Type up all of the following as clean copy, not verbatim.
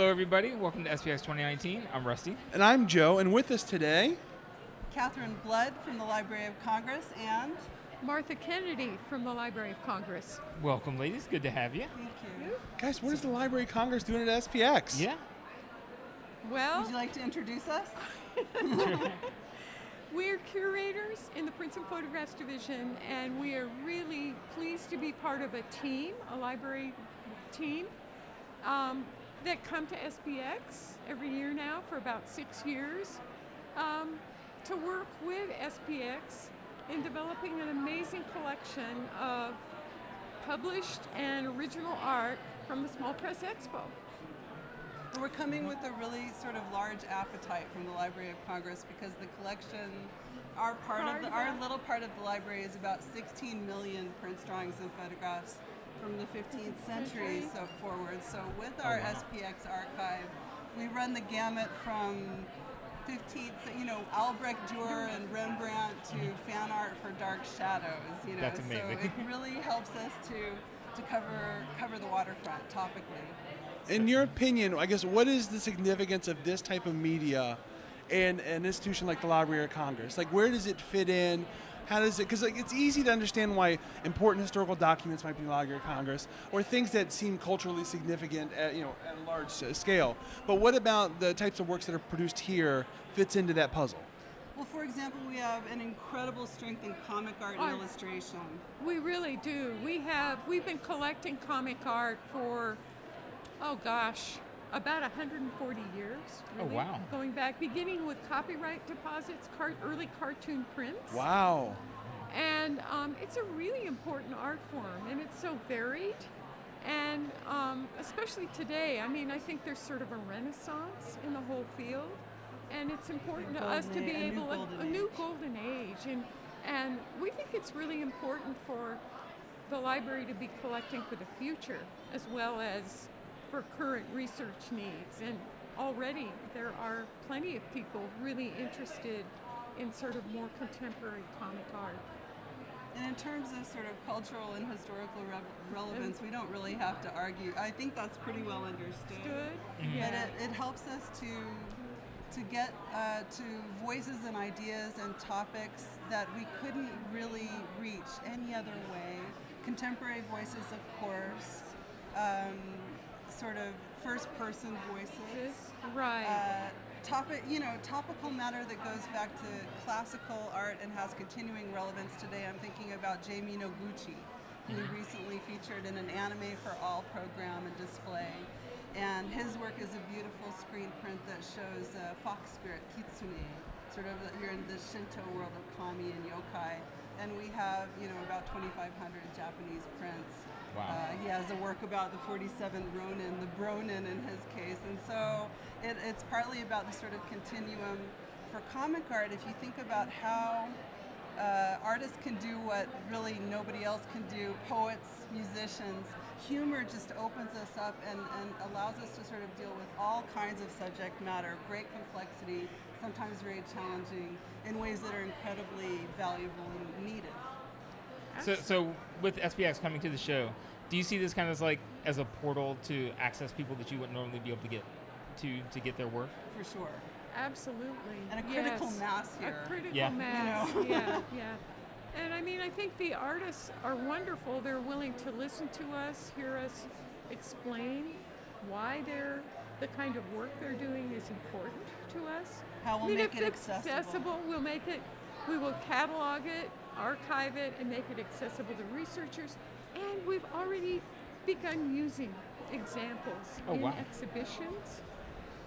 Hello, everybody. Welcome to SPX 2019. I'm Rusty. And I'm Joe, and with us today, Katherine Blood from the Library of Congress and Martha Kennedy from the Library of Congress. Welcome, ladies. Good to have you. thank you. guys, what is the Library of Congress doing at SPX? Yeah. Well, Would you like to introduce us? we're curators in the Prints and Photographs Division, and we are really pleased to be part of a team, a library team, that come to SPX every year now for about 6 years to work with SPX in developing an amazing collection of published and original art from the Small Press Expo. We're coming with a really sort of large appetite from the Library of Congress because the collection, our little part of the library is about 16 million prints, drawings, and photographs from the 15th century so forward. So with our SPX archive, we run the gamut from 15th, Albrecht Dürer and Rembrandt to fan art for Dark Shadows. That's amazing. So it really helps us to cover the waterfront topically. In your opinion, I guess, what is the significance of this type of media in an institution like the Library of Congress? Like, where does it fit in? How does it, because it's easy to understand why important historical documents might be in the Library of Congress, or things that seem culturally significant at a large scale. But what about the types of works that are produced here fits into that puzzle? Well, for example, we have an incredible strength in comic art and illustration. We really do. We've been collecting comic art for, about 140 years. Really. Oh, wow. Going back, beginning with copyright deposits, early cartoon prints. Wow. And it's a really important art form, and it's so varied. And especially today, I think there's sort of a renaissance in the whole field. And it's important to us to be able to, a new golden age. And we think it's really important for the library to be collecting for the future as well as for current research needs. And already there are plenty of people really interested in sort of more contemporary comic art. And in terms of sort of cultural and historical relevance, we don't really have to argue. I think that's pretty well understood. Good. Yeah. But it helps us to get to voices and ideas and topics that we couldn't really reach any other way. Contemporary voices, of course. Sort of first-person voices. Right. Topical matter that goes back to classical art and has continuing relevance today. I'm thinking about Jamie Noguchi, who we recently featured in an Anime for All program and display. And his work is a beautiful screen print that shows fox spirit, kitsune, sort of here in the Shinto world of kami and yokai. And we have, about 2,500 Japanese prints. Wow. He has a work about the 47 Ronin, the Bronin in his case. And so it's partly about the sort of continuum. For comic art, if you think about how artists can do what really nobody else can do, poets, musicians, humor just opens us up and allows us to sort of deal with all kinds of subject matter, great complexity, sometimes very challenging, in ways that are incredibly valuable and needed. So with SPX coming to the show, do you see this kind of as a portal to access people that you wouldn't normally be able to get to get their work? For sure. Absolutely. And a critical mass here. A critical mass. Yeah. And I think the artists are wonderful. They're willing to listen to us, hear us explain why the kind of work they're doing is important to us. How we'll make it accessible. We will catalog it, archive it, and make it accessible to researchers. And we've already begun using examples in exhibitions.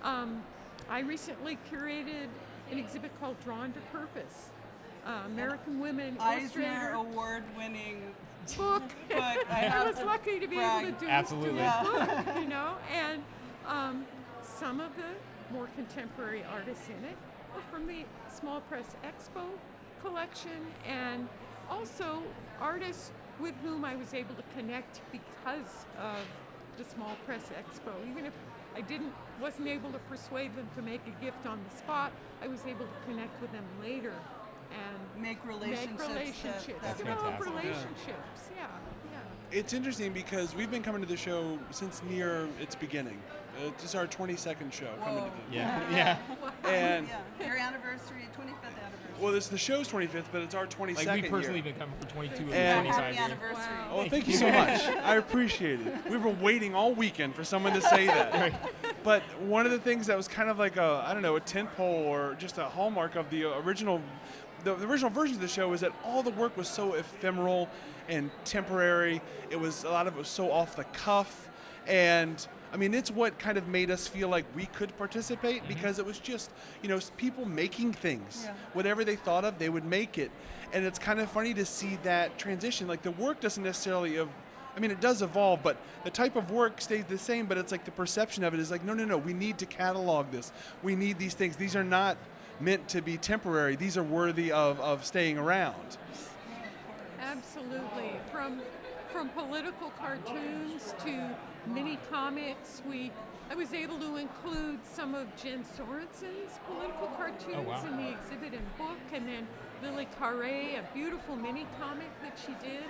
I recently curated an exhibit called Drawn to Purpose. American women Eisner Award-winning book. I was lucky to be able to do a book, and some of the more contemporary artists in it are from the Small Press Expo collection, and also artists with whom I was able to connect because of the Small Press Expo. Even if I wasn't able to persuade them to make a gift on the spot, I was able to connect with them later and make relationships. Develop relationships. Yeah. It's interesting because we've been coming to the show since near its beginning. It's our 22nd show coming Whoa. to the Yeah. And Yeah, your anniversary, 25th anniversary. well, it's the show's 25th, but it's our 22nd Like, we've personally year. been coming for 22 or And- 25 Happy years. anniversary. Wow. Oh, thank you so much. I appreciate it. We were waiting all weekend for someone to say that. Right. But one of the things that was kind of like a, I don't know, a tentpole or just a hallmark of the original versions of the show is that all the work was so ephemeral and temporary. A lot of it was so off the cuff. And I mean, it's what kind of made us feel like we could participate because it was just, people making things. Yeah. Whatever they thought of, they would make it. And it's kind of funny to see that transition. Like, the work doesn't necessarily it does evolve, but the type of work stays the same, but it's like the perception of it is like, no, we need to catalog this. We need these things. These are not meant to be temporary. These are worthy of staying around. Absolutely. From political cartoons to mini comics, I was able to include some of Jen Sorensen's political cartoons Oh, wow. in the exhibit and book, and then Lily Carre, a beautiful mini comic that she did,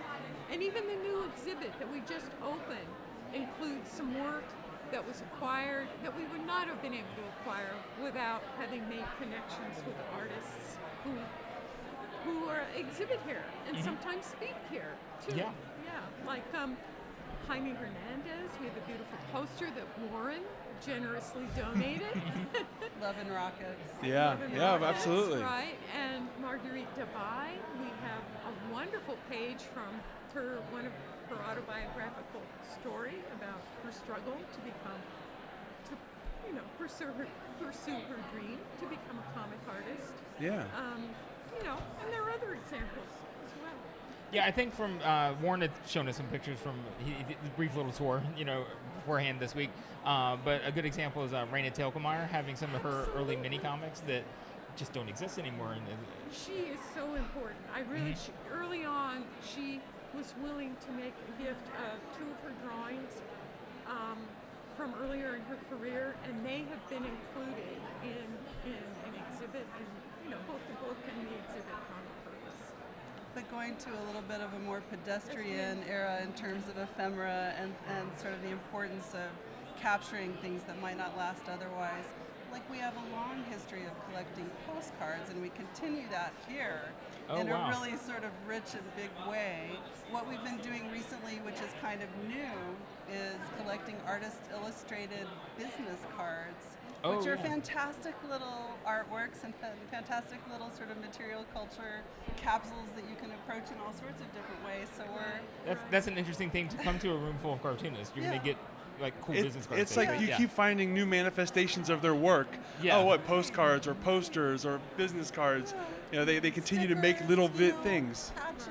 and even the new exhibit that we just opened includes some work that was acquired that we would not have been able to acquire without having made connections with artists who are exhibit here and sometimes speak here too. Yeah. Like Jaime Hernandez. We have a beautiful poster that Warren generously donated. Love and Rockets. Yeah, Love and yeah, Rockets, absolutely. Right, and Marguerite Dubai. We have a wonderful page from one of her autobiographical story about her struggle to pursue her dream to become a comic artist. Yeah. And there are other examples as well. Yeah, I think from Warren had shown us some pictures from he did a brief little tour, beforehand this week. But a good example is Raina Telgemeier having some of her early mini comics that just don't exist anymore. She is so important. Early on, she was willing to make a gift of two of her drawings from earlier in her career, and they have been included in an exhibit, in both the book and the exhibit comic purpose. But going to a little bit of a more pedestrian era in terms of ephemera and sort of the importance of capturing things that might not last otherwise. Like, we have a long history of collecting postcards, and we continue that here in a really sort of rich and big way. What we've been doing recently, which is kind of new, is collecting artist illustrated business cards, which are fantastic little artworks and fantastic little sort of material culture capsules that you can approach in all sorts of different ways. So That's an interesting thing to come to a room full of cartoonists. You're going to get like cool business cards. It's like you keep finding new manifestations of their work. Yeah. Oh, what, postcards or posters or business cards. They continue to make little things. Patches,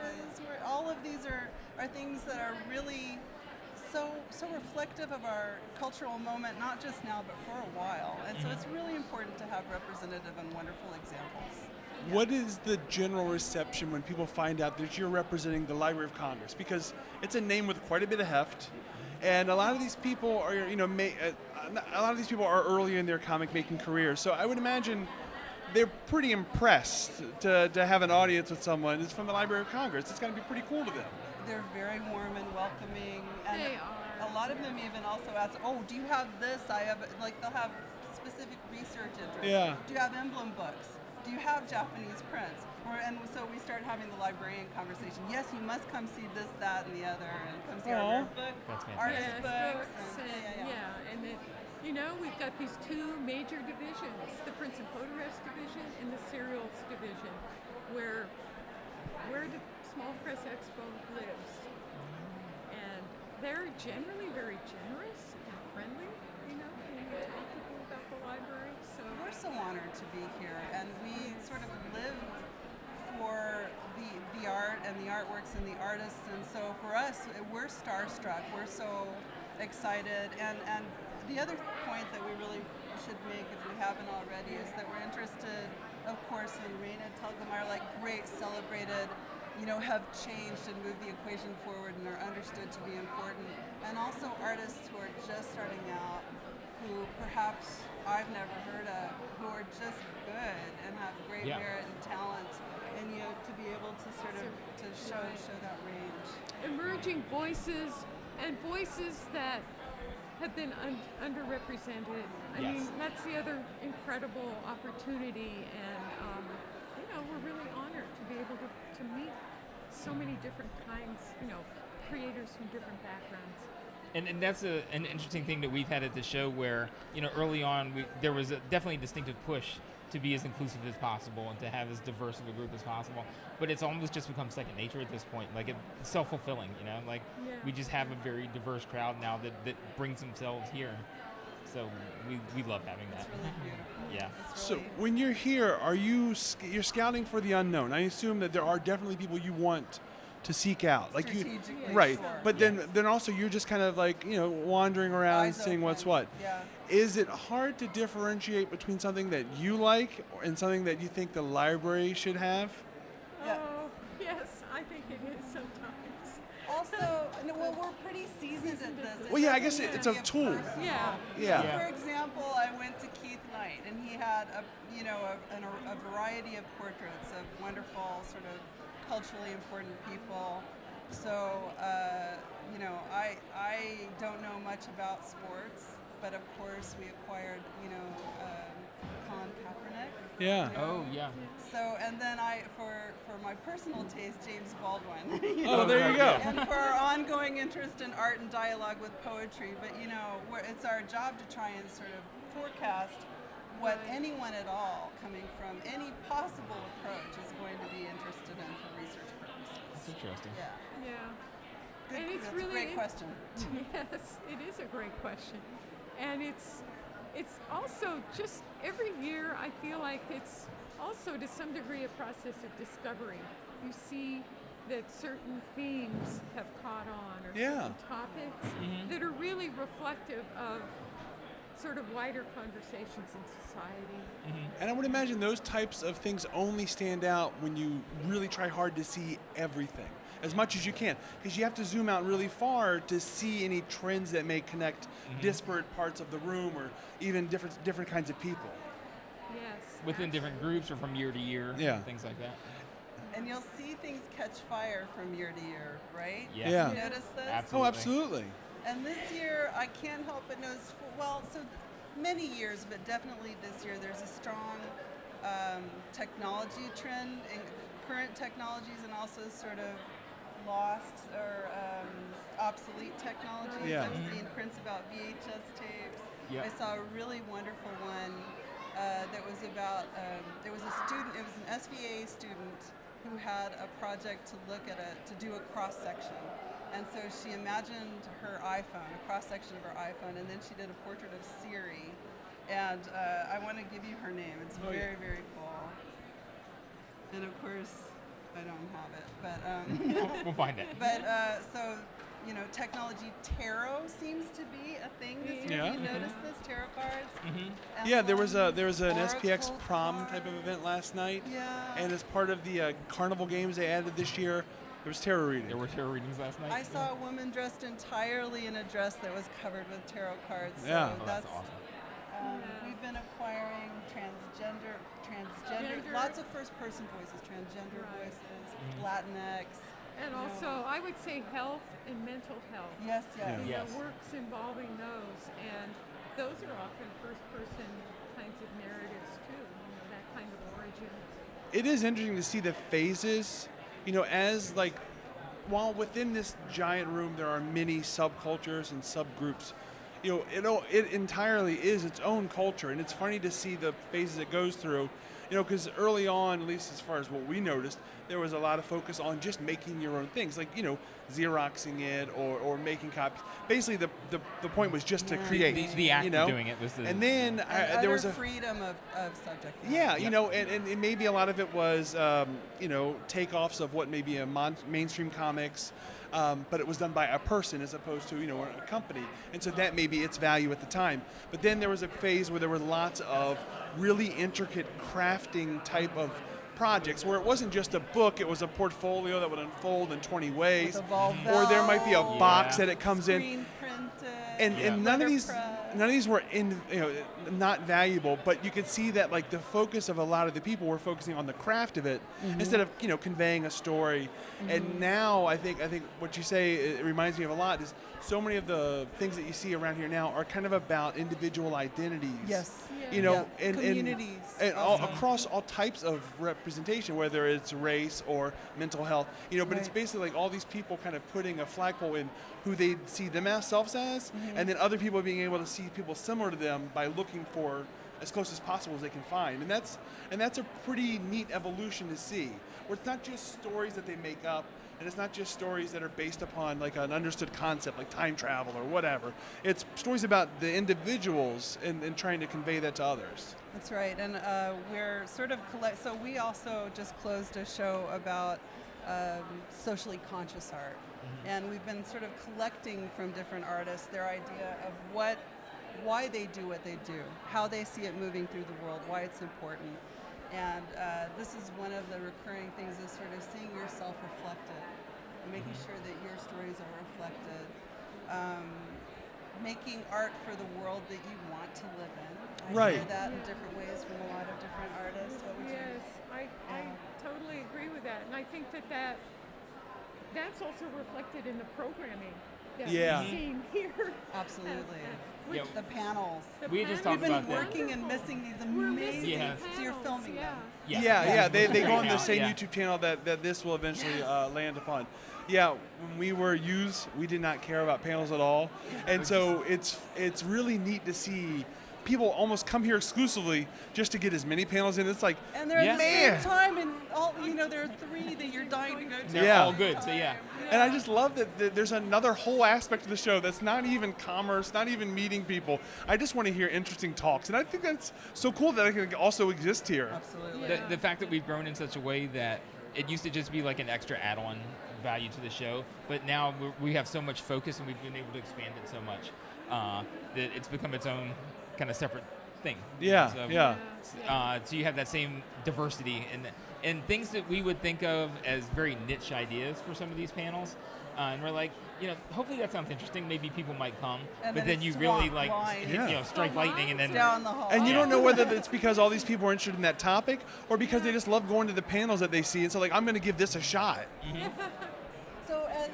where all of these are things that are really so reflective of our cultural moment, not just now, but for a while. And so it's really important to have representative and wonderful examples. What is the general reception when people find out that you're representing the Library of Congress? Because it's a name with quite a bit of heft, and a lot of these people are, a lot of these people are early in their comic making career. So I would imagine they're pretty impressed to have an audience with someone who's from the Library of Congress. It's going to be pretty cool to them. They're very warm and welcoming, and They are. a lot of them even also ask, "Oh, do you have this?" They'll have specific research interests. Yeah. Do you have emblem books? Do you have Japanese prints? And so we start having the librarian conversation. Yes, you must come see this, that, and the other, and come see our art book, That's fantastic. artist books, And then, we've got these two major divisions, the prints and photographs division and the serials division, where the Small Press Expo lives. And they're generally very generous and friendly, when you talk to people about the library. So we're so honored to be here, and we sort of live for the art and the artworks and the artists, and so for us, we're starstruck. We're so excited, and the other point that we really should make, if we haven't already, is that we're interested, of course, in Raina Telgemeier, like great, celebrated, have changed and moved the equation forward and are understood to be important, and also artists who are just starting out, who perhaps I've never heard of, who are just good and have great merit and talent, and to be able to sort of to show that range. emerging voices and voices that have been underrepresented. I Yes. mean, that's the other incredible opportunity, and we're really honored to be able to meet so many different kinds, creators from different backgrounds. And that's an interesting thing that we've had at the show where, early on there was definitely a distinctive push to be as inclusive as possible and to have as diverse of a group as possible. But it's almost just become second nature at this point. Like, it's self-fulfilling, we just have a very diverse crowd now that brings themselves here. So we love having that. It's really beautiful. Yeah. It's So really, when you're here, you're scouting for the unknown? I assume that there are definitely people you want to seek out, like you, strategically, right? sure. But then also you're just kind of like wandering around, Eyes seeing what's open. what. Yeah. Is it hard to differentiate between something that you like and something that you think the library should have? Yeah. Oh, yes, I think it is sometimes. Also, we're pretty seasoned at this. Well, yeah, I guess doesn't need it's to a be tool. personal. Yeah. Yeah. Yeah. For example, I went to Keith Knight, and he had a variety of portraits of wonderful, sort of culturally important people. So, I don't know much about sports, but of course we acquired, Colin Kaepernick. Yeah. Oh, yeah. So, and then for my personal taste, James Baldwin. Oh, there you go. And for our ongoing interest in art and dialogue with poetry, but it's our job to try and sort of forecast what anyone at all coming from any possible approach is going to be interested in for research purposes. That's interesting. Yeah. Yeah. Good, And it's that's really a great question. Yes, it is a great question. And it's also just every year I feel like it's also to some degree a process of discovery. You see that certain themes have caught on or Yeah. certain topics that are really reflective of sort of wider conversations in society. And I would imagine those types of things only stand out when you really try hard to see everything as much as you can, because you have to zoom out really far to see any trends that may connect disparate parts of the room or even different kinds of people. Yes. Within different groups or from year to year, Yeah. things like that. And you'll see things catch fire from year to year, right? Yeah. You notice this? Absolutely. Oh, absolutely. And this year, I can't help but notice, so many years, but definitely this year, there's a strong technology trend in current technologies and also sort of lost or obsolete technologies. Yeah. I've seen prints about VHS tapes. Yeah. I saw a really wonderful one that was about, there was a student, it was an SVA student who had a project to do a cross-section. And so she imagined her iPhone, a cross-section of her iPhone, and then she did a portrait of Siri. And I want to give you her name. It's very, very cool. And of course, I don't have it, but We'll find it. but technology tarot seems to be a thing this year. Yeah. Have you noticed this, tarot cards? And Yeah, there was an oracle SPX prom cards. type of event last night, Yeah. and as part of the carnival games they added this year, there was tarot reading. There were tarot readings last night. I saw a woman dressed entirely in a dress that was covered with tarot cards. So Yeah. Oh, that's awesome. We've been acquiring transgender, Gender. lots of first-person voices, transgender Right. voices, Latinx. And you know. also, I would say health and mental health. Yes, yes. You Yes. know, works involving those, and those are often first-person kinds of narratives too. That kind of origin. It is interesting to see the phases, as while within this giant room there are many subcultures and subgroups, it entirely is its own culture, and it's funny to see the phases it goes through, because early on, at least as far as what we noticed, there was a lot of focus on just making your own things, like, Xeroxing it or making copies. Basically, the point was just to create. The act of doing it was the. And then And there was utter a freedom of subject matter. yeah, Yep. and maybe a lot of it was, takeoffs of what may be a mainstream comics, but it was done by a person as opposed to, a company. And so that may be its value at the time. But then there was a phase where there were lots of really intricate crafting type of projects where it wasn't just a book, it was a portfolio that would unfold in 20 ways. With a Volvel, Or there might be a box that it comes in. screen printed, And none of these letterpress. none of these were not valuable, but you could see that like the focus of a lot of the people were focusing on the craft of it instead of conveying a story. And now I think what you say, it reminds me of a lot, is so many of the things that you see around here now are kind of about individual identities. Yes. And communities. And across all types of representation, whether it's race or mental health, but it's basically like all these people kind of putting a flagpole in who they see themselves as, and then other people being able to see people similar to them by looking for as close as possible as they can find. And that's a pretty neat evolution to see, where it's not just stories that they make up, and it's not just stories that are based upon like an understood concept like time travel or whatever. It's stories about the individuals and trying to convey that to others. That's right, and we're sort of so we also just closed a show about socially conscious art, and we've been sort of collecting from different artists their idea of why they do what they do, how they see it moving through the world, why it's important. And this is one of the recurring things, is sort of seeing yourself reflected, and making sure that your stories are reflected. Making art for the world that you want to live in. I hear that in different ways from a lot of different artists. What would Yes, I totally agree with that. And I think that's also reflected in the programming that we've seen here. Absolutely. Yeah. The panels. We just talked We've been about that. working and missing these amazing. Yes. So you're filming them. They go on the Yeah. same Yeah. YouTube channel that this will eventually land upon. Yeah, when we were used, we did not care about panels at all, and so it's really neat to see people almost come here exclusively just to get as many panels in. It's like, And they're at the same time, and all there are 3 that you're dying to go to. They're all good, so yeah. And I just love that there's another whole aspect of the show that's not even commerce, not even meeting people. I just want to hear interesting talks, and I think that's so cool that it can also exist here. Absolutely. The fact that we've grown in such a way that it used to just be like an extra add-on value to the show, but now we have so much focus and we've been able to expand it so much that it's become its own kind of separate thing. So you have that same diversity and things that we would think of as very niche ideas for some of these panels. And we're like, hopefully that sounds interesting. Maybe people might come, And but then then you it's really blind. strike lightning, and then Down the hall. And you don't know whether it's because all these people are interested in that topic or because they just love going to the panels that they see. And so like, I'm going to give this a shot. So as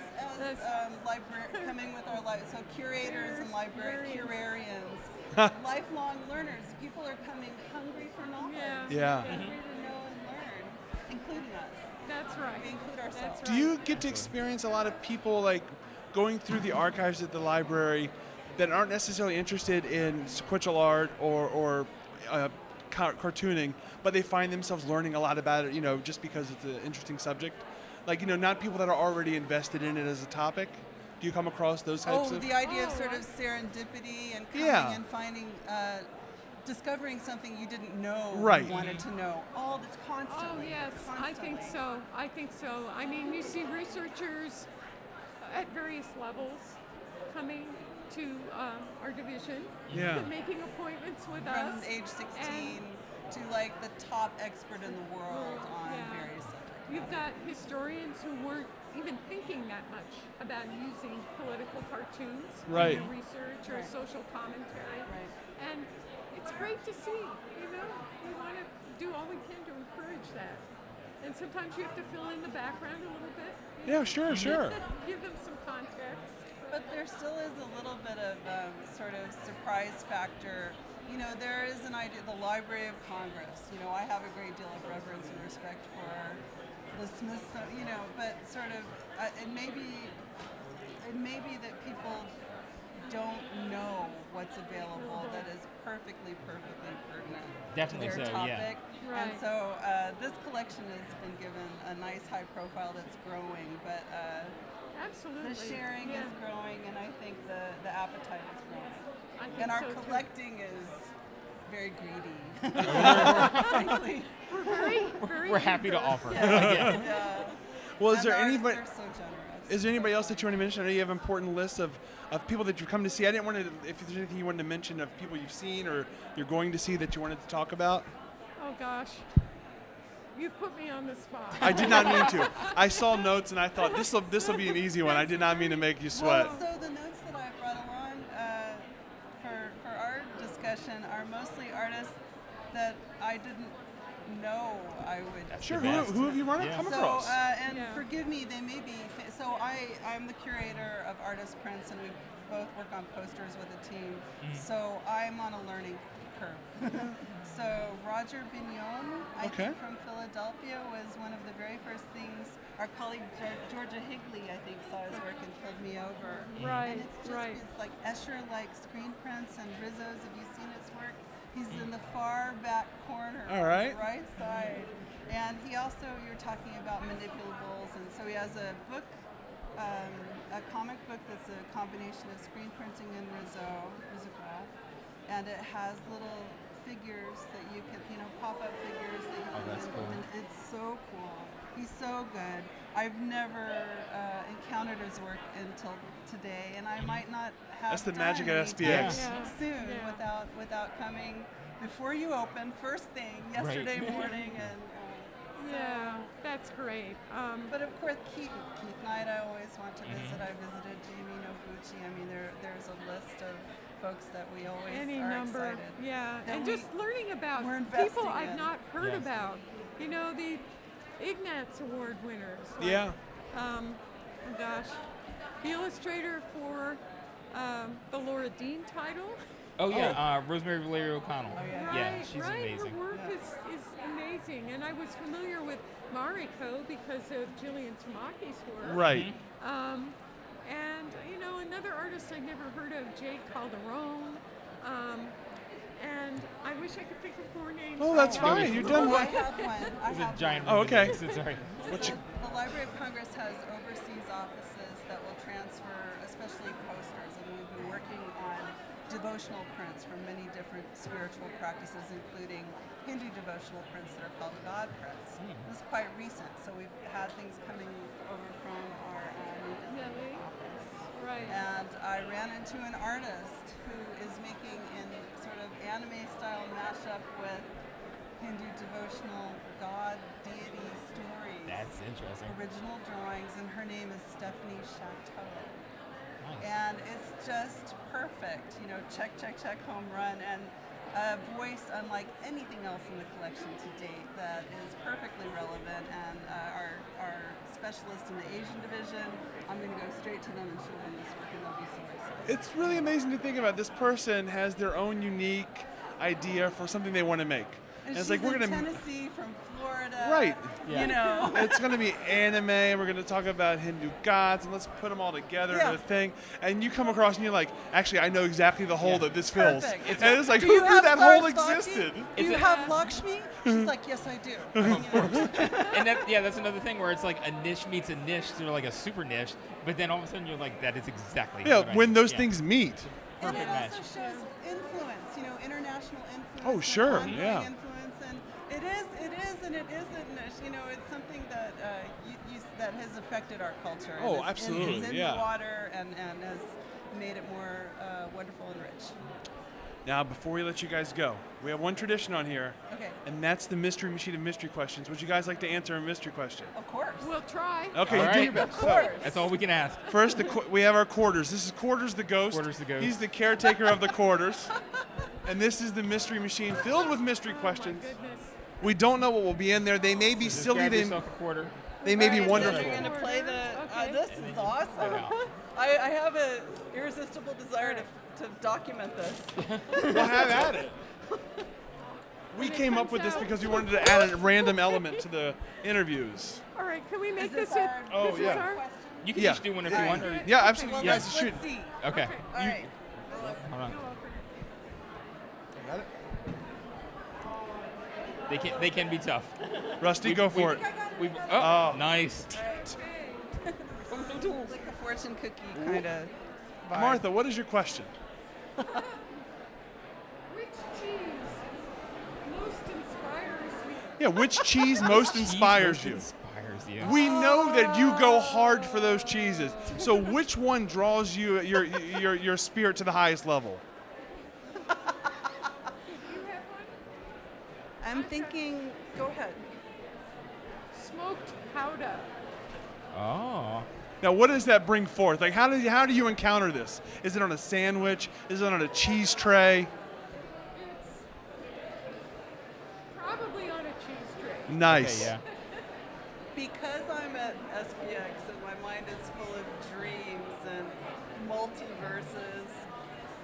coming with our so curators and curarians, lifelong learners, people are coming hungry for knowledge. Yeah. Hungry to know and learn, including us. That's right. We include ourselves. Do you get to experience a lot of people like going through the archives at the library that aren't necessarily interested in sequential art or cartooning, but they find themselves learning a lot about it, just because it's an interesting subject? Like, not people that are already invested in it as a topic. Do you come across those types of? The idea of sort of serendipity and coming and finding, discovering something you didn't know you wanted to know. All that's constantly. Oh yes, constantly. I think so. I mean, you see researchers at various levels coming to our division, making appointments with us. From age 16 to like the top expert in the world on various subjects. You've got historians who weren't even thinking that much about using political cartoons in their research or social commentary. And it's great to see, we want to do all we can to encourage that. And sometimes you have to fill in the background a little bit. Yeah, sure. Give them some context. But there still is a little bit of sort of surprise factor. There is an idea, the Library of Congress. I have a great deal of reverence and respect for the Smithsonian, but sort of, it may be that people don't know what's available that is perfectly pertinent Definitely to their so, topic. Right. And so this collection has been given a nice high profile that's growing, but Absolutely. the sharing is growing, and I think the appetite is growing. I think And our so, too. collecting is very greedy. Frankly. we're happy to offer. Well, is And there artists anybody? are so generous. Is there anybody else that you want to mention? I know you have important lists of people that you've come to see. I didn't want to, if there's anything you wanted to mention of people you've seen or you're going to see that you wanted to talk about. Oh gosh, you've put me on the spot. I did not mean to. I saw notes and I thought this will be an easy one. I did not mean to make you sweat. Well, so the notes that I brought along for collection are mostly artists that I didn't know I would. That's Sure. the best. Who have you run Yeah. come So, across? and Yeah. forgive me, they may be. I'm the curator of artist prints, and we both work on posters with a team. So I'm on a learning curve. So Roger Bignon, I Okay. think from Philadelphia, was one of the very first things. Our colleague Georgia Higley, I think, saw his work and pulled me over. Right, And it's just right. it's like Escher-like screen prints and Rizzo's. Have you seen his work? He's in the far back corner, All right. on the right side. And he also, you're talking about manipulables, and so he has a book, a comic book that's a combination of screen printing and Rizzograph, and it has little figures that you can, pop-up figures that you can that's do, cool. and it's so cool. He's so good. I've never encountered his work until today, and I might not have. That's the done magic of anytime SPX. Yeah. soon Yeah. without coming before you open first thing yesterday morning, and Yeah, that's great. but of course Keith Knight I always want to visit. I visited Jamie Noguchi. I mean there's a list of folks that we always Any are number, excited. yeah, that and we- just learning about we're people investing I've in. not heard Yes. about. The Ignatz Award winners. Like, Yeah. Oh gosh, the illustrator for the Laura Dean title. Oh yeah, Rosemary Valerie O'Connell. Oh, yeah. Yeah, she's right. amazing. Her work Yeah. is amazing, and I was familiar with Mariko because of Jillian Tamaki's work. Right. And another artist I'd never heard of, Jade Calderon. And I wish I could think of more names. Oh, that's right No, now. fine. we- You're done. I have one. I It's a have giant. one. Oh, okay. Sorry. The Library of Congress has overseas offices that will transfer, especially posters, and we've been working on devotional prints from many different spiritual practices, including Hindu devotional prints that are called God prints. This is quite recent, so we've had things coming over from our New Delhi Delhi. office. Right. And I ran into an artist who is making in sort of anime style mashup with Hindu devotional God deity stories. That's interesting. Original drawings, and her name is Stephanie Chateau. Nice. And it's just perfect. Check, home run, and a voice unlike anything else in the collection to date that is perfectly relevant. And our specialist in the Asian division, I'm going to go straight to them and show them this work, and they'll be so excited. It's really amazing to think about. This person has their own unique idea for something they want to make. And it's she's like we're in gonna. Tennessee from Florida. Right. Yeah. It's going to be anime, and we're going to talk about Hindu gods, and let's put them all together in Yeah. a thing. And you come across, and you're like, actually, I know exactly the hole Yeah. that this fills. Perfect. And it's like, Do who you knew have that hole Sarasvati? existed? Do you It's a- have Lakshmi? She's like, yes, I do. And that's another thing where it's like a niche meets a niche, sort of like a super niche, but then all of a sudden you're like, that is exactly Yeah, what I when need. those Yeah. things meet. And it Perfect also match. shows influence, international influence. Oh, and sure, ongoing yeah. Influence, and it is, and it isn't niche. It's something that that has affected our culture. Oh, and absolutely, it's in yeah. the water and has made it more wonderful and rich. Now, before we let you guys go, we have one tradition on here, Okay, and that's the mystery machine of mystery questions. Would you guys like to answer a mystery question? of course. We'll try. Okay, All you do right. your best. Of So, course. That's all we can ask. first, we have our quarters. This is Quarters the Ghost. Quarters the Ghost. He's the caretaker of the quarters. And this is the mystery machine filled with mystery questions. Oh, my goodness. We don't know what will be in there. They may be Just silly. grab They, yourself a quarter. they may be All right, so wonderful. You're going to play the. Okay. This And is then awesome. Wow. I have an irresistible desire to document this. We'll have at it. We When it came up comes with this out- because we wanted to add a random element to the interviews. All right, can we make this this our- Oh, this yeah. Is our, You can Yeah. each do one if you Yeah. want. Or, Yeah, absolutely. Well, Yes, let's shoot. see. okay. All right. Hold on. No, I'll forget. Got it? They can be tough. Rusty, go for it. Oh, nice. Like a fortune cookie kind of vibe. Martha, what is your question? Which cheese most inspires you? Yeah, which cheese most inspires you? Inspires you. We know that you go hard for those cheeses. So which one draws your spirit to the highest level? You have one? I'm thinking, go ahead. Smoked Gouda. Oh. Now, what does that bring forth? Like, how do you encounter this? Is it on a sandwich? Is it on a cheese tray? shoes tray. Nice. Okay, yeah. Because I'm at SPX and my mind is full of dreams and multiverses,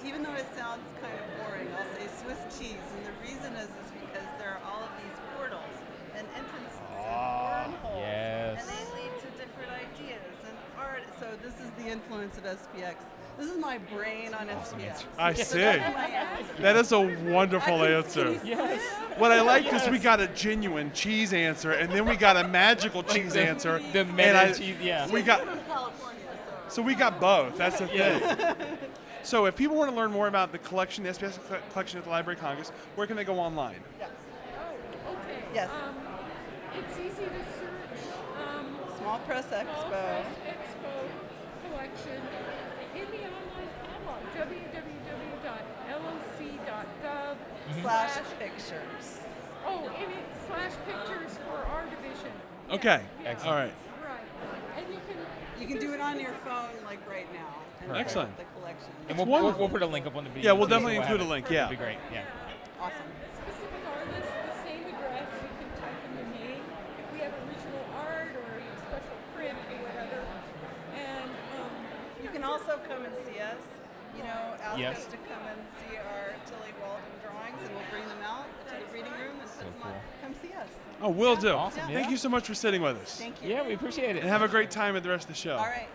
even though it sounds kind of boring, I'll say Swiss cheese. And the reason is because there are all of these portals and entrances and wormholes. Yes. And they lead to different ideas and art. So this is the influence of SPX. This is my brain on SPX. I see. That's my answer. That is a wonderful answer. Yes. What I like is we got a genuine cheese answer, and then we got a magical cheese answer. The and meta cheese, yeah. We got From California, so we got both. That's the thing. So if people want to learn more about the collection, the SPS collection at the Library of Congress, where can they go online? Yes. Oh, okay. Yes. It's easy to search. Small Press Small Expo. Press Expo collection in the online catalog, www.loc.gov / pictures. Oh, and it's /pictures for our division. Okay. Excellent. All right. Right. And You can do it on your phone like right now. And Perfect. Excellent. The collection. And It's we'll wonderful. put a link up on the video. Yeah, we'll too, so definitely include have a it. link, yeah. That'd be great. Yeah. Awesome. specific artists, the same address, you can type in your name. If we have original art or special print or whatever. And You can also come and see us. You know, ask Yes. us to come and see our Tilly Walden drawings, and we'll bring them out to the reading room and put them on. cool. Come see us. Oh, will do. Awesome, Thank yeah. you so much for sitting with us. Thank you. Yeah, we appreciate it. And have a great time at the rest of the show. All right.